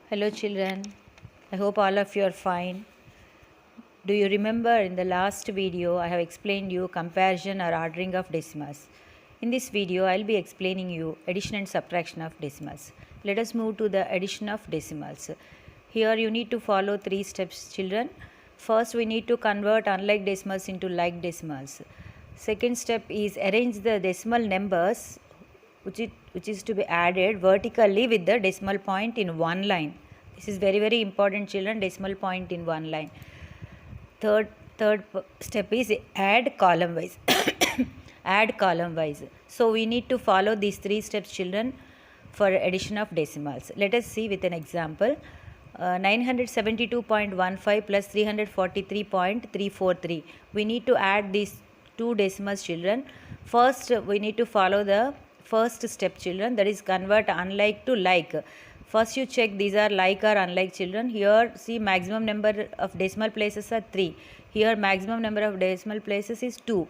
Hello children, I hope all of you are fine. Do you remember in the last video I have explained you comparison or ordering of decimals. In this video I will be explaining you addition and subtraction of decimals. Let us move to the addition of decimals. Here you need to follow 3 steps children. First we need to convert unlike decimals into like decimals. Second step is arrange the decimal numbers which is to be added vertically with the decimal point in one line. This is very important children, decimal point in one line. Third step is add column wise. Add column wise. So we need to follow these 3 steps children for addition of decimals. Let us see with an example. 972.15 plus 343.343. We need to add these two decimals children. First we need to follow the first step children, that is convert unlike to like. First you check these are like or unlike children. Here see maximum number of decimal places are 3. Here maximum number of decimal places is 2.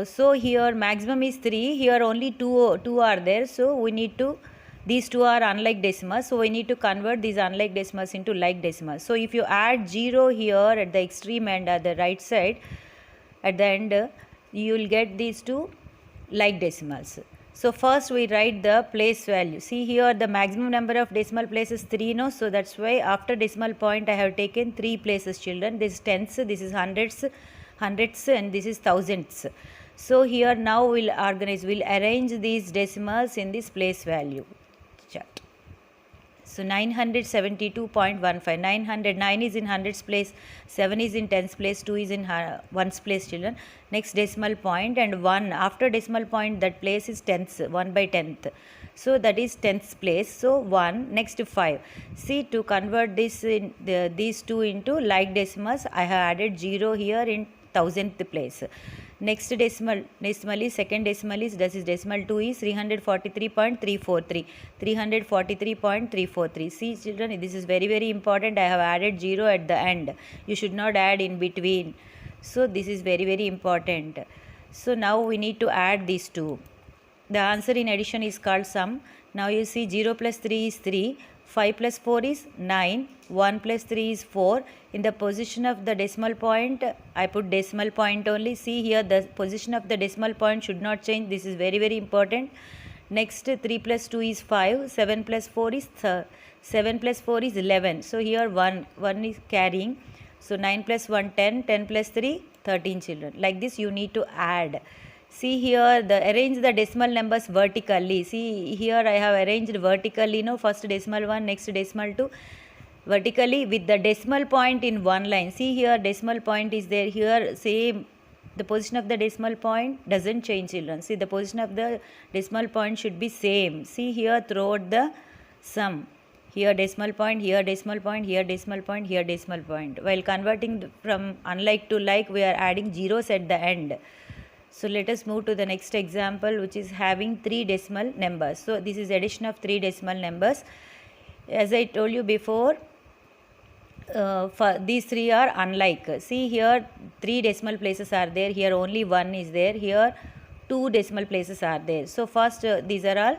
So here maximum is 3. Here only 2 are there. So we need to, these two are unlike decimals. So we need to convert these unlike decimals into like decimals. So if you add 0 here at the extreme end at the right side, at the end you will get these two like decimals. So first we write the place value. See here the maximum number of decimal places 3, no? So that's why after decimal point I have taken 3 places children. This is tenths, this is hundredths and this is thousandths. So here now we'll arrange these decimals in this place value chart. So 972.15, 909 is in hundreds place, 7 is in tens place, 2 is in ones place children. Next decimal point and 1, after decimal point that place is tenths, 1 by tenth. So that is tenths place. So 1, next 5. See, to convert this in these two into like decimals, I have added 0 here in thousandth place. Next decimal is second decimal is, this is decimal 2 is 343.343. 343.343. See children, this is very important. I have added 0 at the end. You should not add in between. So this is very important. So now we need to add these two. The answer in addition is called sum. Now you see 0 plus 3 is 3. 5 plus 4 is 9, 1 plus 3 is 4. In the position of the decimal point, I put decimal point only. See here the position of the decimal point should not change. This is very important. Next 3 plus 2 is 5, 7 plus 4 is 11. So here 1 is carrying. So 9 plus 1 10, 10 plus 3 13 children. Like this you need to add. See here arrange the decimal numbers vertically. See here I have arranged vertically, no, first decimal 1, next decimal 2, vertically with the decimal point in one line. See here decimal point is there, here same, the position of the decimal point doesn't change children. See the position of the decimal point should be same. See here throughout the sum, here decimal point, here decimal point, here decimal point, here decimal point. While converting from unlike to like, we are adding zeros at the end. So let us move to the next example, which is having 3 decimal numbers. So this is addition of 3 decimal numbers. As I told you before, these 3 are unlike. See here 3 decimal places are there, here only 1 is there, here 2 decimal places are there. So first these are all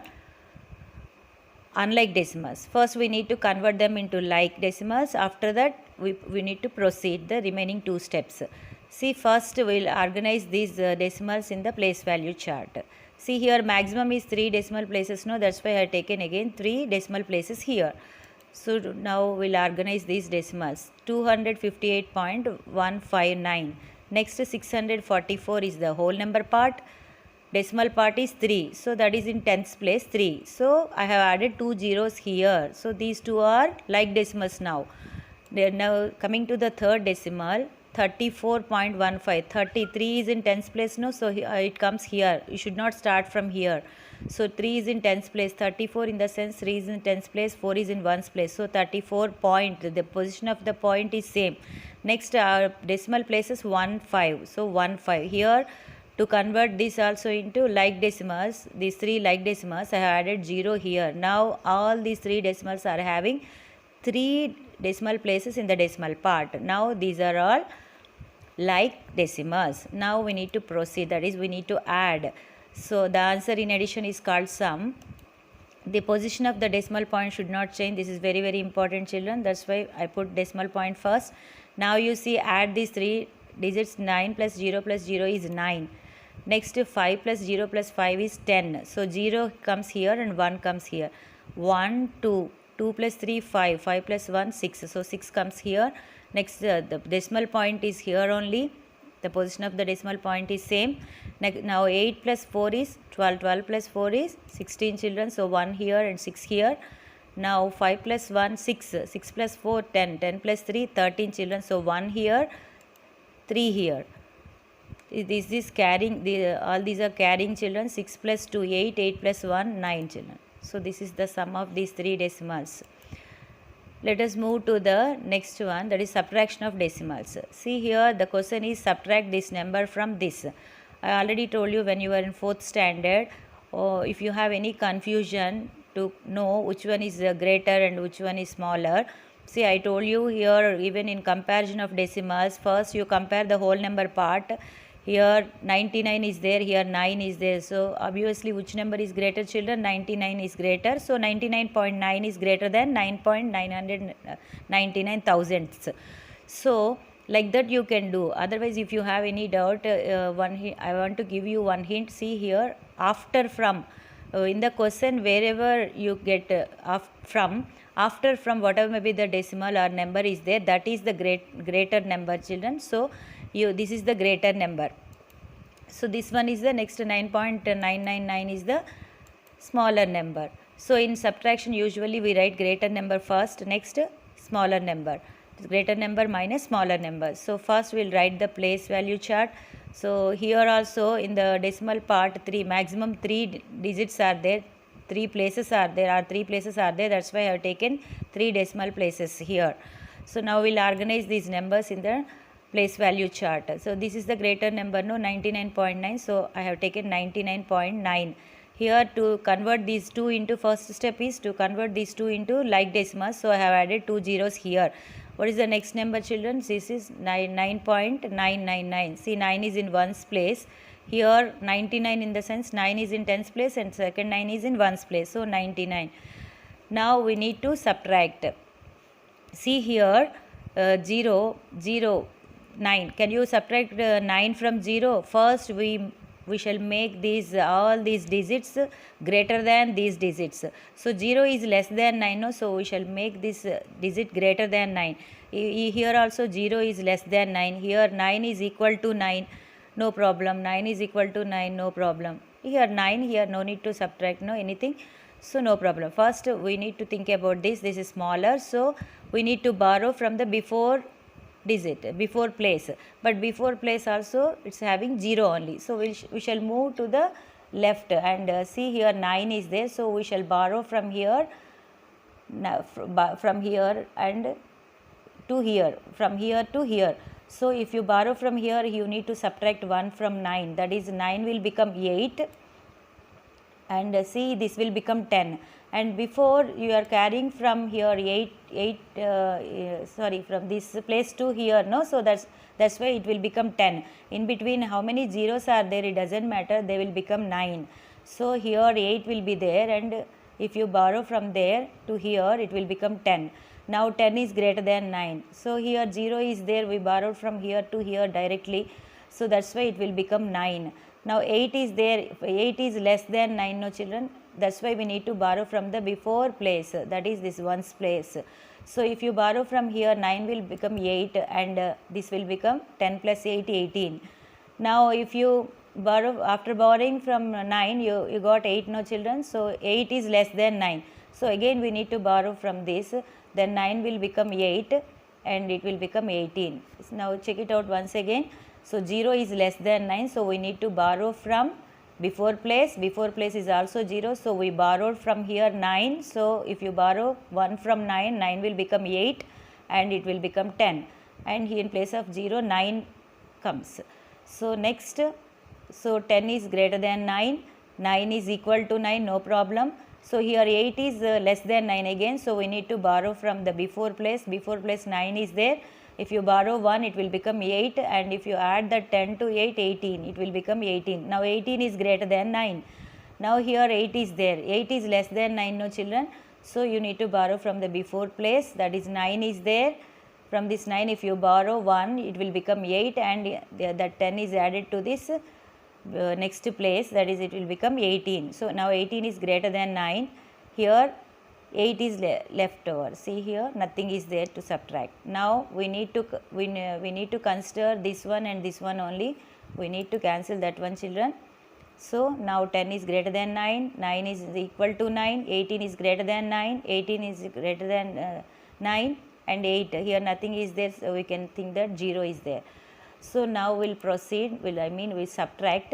unlike decimals. First we need to convert them into like decimals. After that we need to proceed the remaining 2 steps. See first we will organize these decimals in the place value chart. See here maximum is 3 decimal places, no, that's why I have taken again 3 decimal places here. So now we will organize these decimals. 258.159. Next 644 is the whole number part. Decimal part is 3. So that is in tenths place 3. So I have added 2 zeros here. So these two are like decimals now. They are now coming to the third decimal. 34.15. 33 is in tens place, no, so it comes here. You should not start from here. So 3 is in tens place, 34 in the sense 3 is in tens place, 4 is in ones place. So 34 point, the position of the point is same. Next decimal place is 1 5. So 1 5 here. To convert this also into like decimals, these 3 like decimals, I have added 0 here. Now all these 3 decimals are having 3 decimal places in the decimal part. Now these are all like decimals. Now we need to proceed, that is we need to add. So the answer in addition is called sum. The position of the decimal point should not change. This is very very important, children. That's why I put decimal point first. Now you see, add these three digits. 9 plus 0 plus 0 is 9. Next 5 plus 0 plus 5 is 10. So 0 comes here and 1 comes here. 1 2 2 plus 3 5 5 plus 1 6. So 6 comes here. Next the decimal point is here only. The position of the decimal point is same. Now 8 plus 4 is 12. 12 plus 4 is 16, children. So 1 here and 6 here. Now 5 plus 1 6. 6 plus 4 10. 10 plus 3 13, children. So 1 here, 3 here. This is carrying, all these are carrying, children. 6 plus 2 8. 8 plus 1 9, children. So this is the sum of these three decimals. Let us move to the next one, that is subtraction of decimals. See here, the question is subtract this number from this. I already told you when you are in 4th standard, or if you have any confusion to know which one is greater and which one is smaller. See, I told you here, even in comparison of decimals, first you compare the whole number part. Here 99 is there, here 9 is there. So obviously which number is greater, children? 99 is greater. So 99.9 is greater than 9.999 thousandths. So like that you can do. Otherwise, if you have any doubt, I want to give you one hint. See here, after from, in the question wherever you get after from whatever may be the decimal or number is there, that is the greater number, children. So this is the greater number. So this one is the next 9.999 is the smaller number. So in subtraction usually we write greater number first, next smaller number. Greater number minus smaller number. So first we'll write the place value chart. So here also in the decimal part, maximum 3 digits are there. 3 places are there. That's why I have taken 3 decimal places here. So now we'll organize these numbers in the place value chart. So this is the greater number, no, 99.9. So I have taken 99.9. Here to convert these two into, first step is to convert these two into like decimals. So I have added 2 zeros here. What is the next number, children? This is 9.999. See, 9 is in 1's place. Here 99 in the sense 9 is in 10's place and second 9 is in 1's place. So 99. Now we need to subtract. See here 0, 0, 9. Can you subtract 9 from 0? First we shall make all these digits greater than these digits. So 0 is less than 9, no? So we shall make this digit greater than 9. Here also 0 is less than 9. Here 9 is equal to 9. No problem. 9 is equal to 9. No problem. Here 9. Here no need to subtract, no anything. So no problem. First we need to think about this. This is smaller. So we need to borrow from the before digit, before place. But before place also it's having 0 only. So we shall move to the left and see here 9 is there. So we shall borrow from here, from here and to here, from here to here. So if you borrow from here, you need to subtract 1 from 9. That is 9 will become 8 and see this will become 10. And before you are carrying from here 8 from this place to here, no? So that's why it will become 10. In between how many zeros are there, it doesn't matter, they will become 9. So here 8 will be there and if you borrow from there to here, it will become 10. Now 10 is greater than 9. So here 0 is there, we borrowed from here to here directly. So that's why it will become 9. Now 8 is there, 8 is less than 9, no children. That's why we need to borrow from the before place, that is this 1's place. So if you borrow from here, 9 will become 8 and this will become 10 plus 8, 18. Now if you borrow, after borrowing from 9, you got 8, no children. So 8 is less than 9. So again we need to borrow from this. Then 9 will become 8 and it will become 18. Now check it out once again. So 0 is less than 9. So we need to borrow from before place. Before place is also 0. So we borrowed from here 9. So if you borrow 1 from 9, 9 will become 8 and it will become 10. And here in place of 0, 9 comes. So next, so 10 is greater than 9. 9 is equal to 9, no problem. So here 8 is less than 9 again. So we need to borrow from the before place. Before place 9 is there. If you borrow 1, it will become 8 and if you add the 10 to 8, 18, it will become 18. Now 18 is greater than 9. Now here 8 is there. 8 is less than 9, no children. So you need to borrow from the before place, that is 9 is there. From this 9 if you borrow 1, it will become 8, and that 10 is added to this next place, that is it will become 18. So now 18 is greater than 9. Here 8 is left over. See here nothing is there to subtract. Now we need to consider this one and this one only. We need to cancel that one, children. So now 10 is greater than 9, 9 is equal to 9, 18 is greater than 9, 18 is greater than 9, and 8. Here nothing is there, so we can think that 0 is there. So now we'll proceed, we'll subtract.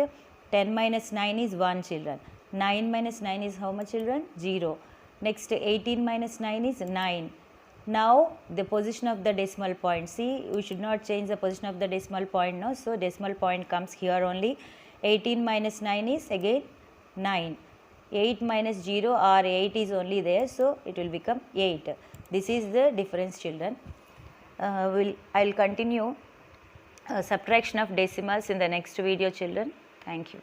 10 minus 9 is 1, children. 9 minus 9 is how much, children? 0. Next 18 minus 9 is 9. Now the position of the decimal point. See, we should not change the position of the decimal point, no. So decimal point comes here only. 18 minus 9 is again 9. 8 minus 0 or 8 is only there, so it will become 8. This is the difference, children. I'll continue subtraction of decimals in the next video, children. Thank you.